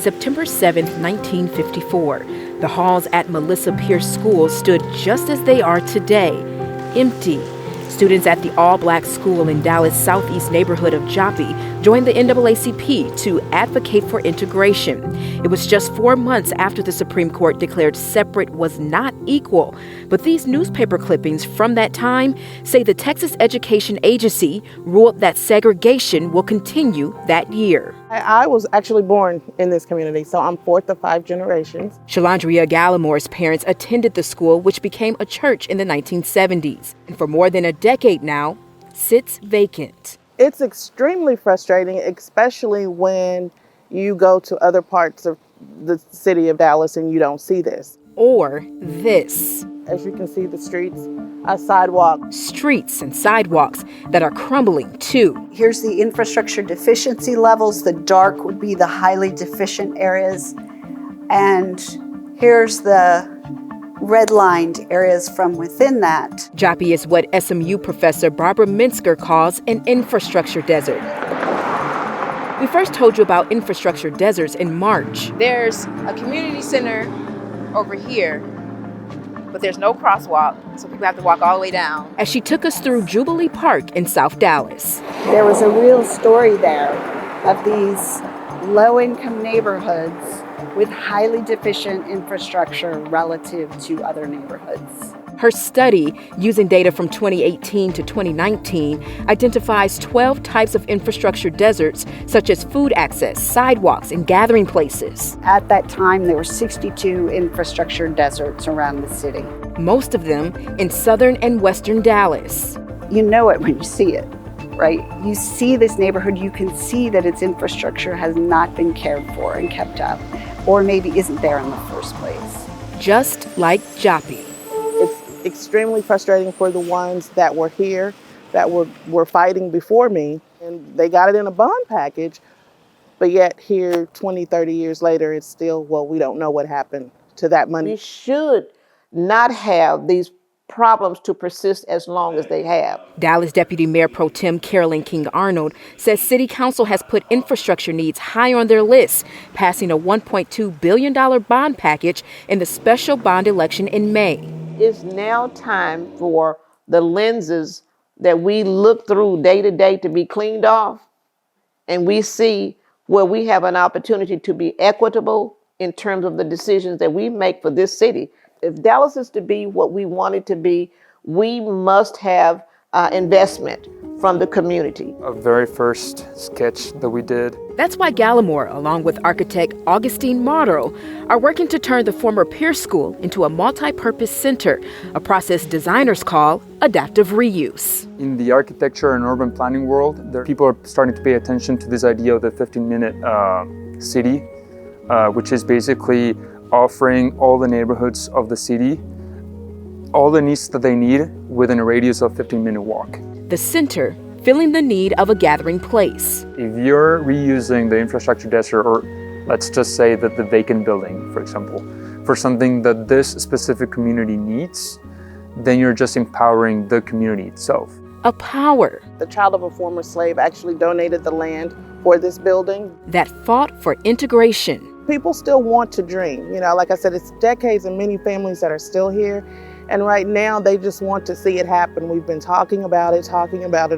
September 7, 1954. The halls at Melissa Pierce School stood just as they are today, empty. Students at the all-black school in Dallas' southeast neighborhood of Joppy joined the NAACP to advocate for integration. It was just 4 months after the Supreme Court declared separate was not equal. But these newspaper clippings from that time say the Texas Education Agency ruled that segregation will continue that year. I was actually born in this community, so I'm fourth of 5 generations. Shalandria Gallamore's parents attended the school, which became a church in the 1970s. And for more than a decade now, sits vacant. It's extremely frustrating, especially when you go to other parts of the city of Dallas and you don't see this. Or this. As you can see, the streets, sidewalks. Streets and sidewalks that are crumbling, too. Here's the infrastructure deficiency levels. The dark would be the highly deficient areas. And here's the redlined areas from within that. Joppy is what SMU professor Barbara Minsker calls an infrastructure desert. We first told you about infrastructure deserts in March. There's a community center over here, but there's no crosswalk, so people have to walk all the way down. As she took us through Jubilee Park in South Dallas. There was a real story there of these low-income neighborhoods with highly deficient infrastructure relative to other neighborhoods. Her study, using data from 2018 to 2019, identifies 12 types of infrastructure deserts, such as food access, sidewalks, and gathering places. At that time, there were 62 infrastructure deserts around the city. Most of them in southern and western Dallas. You know it when you see it, right? You see this neighborhood, you can see that its infrastructure has not been cared for and kept up, or maybe isn't there in the first place. Just like Joppy. It's extremely frustrating for the ones that were here, that were fighting before me, and they got it in a bond package, but yet here 20, 30 years later, it's still, well, we don't know what happened to that money. We should not have these problems to persist as long as they have. Dallas Deputy Mayor Pro Tem Carolyn King Arnold says City Council has put infrastructure needs high on their list, passing a $1.2 billion bond package in the special bond election in May. It's now time for the lenses that we look through day to day to be cleaned off, and we see where we have an opportunity to be equitable in terms of the decisions that we make for this city. If Dallas is to be what we want it to be, we must have investment from the community. A very first sketch that we did. That's why Gallimore, along with architect Augustine Marto, are working to turn the former Pierce School into a multi-purpose center, a process designers call adaptive reuse. In the architecture and urban planning world, people are starting to pay attention to this idea of the 15-minute city, which is basically offering all the neighborhoods of the city all the needs that they need within a radius of 15-minute walk. The center filling the need of a gathering place. If you're reusing the infrastructure desert, or let's just say that the vacant building, for example, for something that this specific community needs, then you're just empowering the community itself. A power. The child of a former slave actually donated the land for this building. That fought for integration. People still want to dream. You know, like I said, it's decades and many families that are still here. And right now, they just want to see it happen. We've been talking about it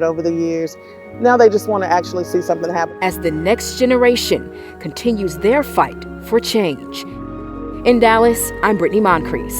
over the years. Now they just want to actually see something happen. As the next generation continues their fight for change. In Dallas, I'm Brittany Moncrief.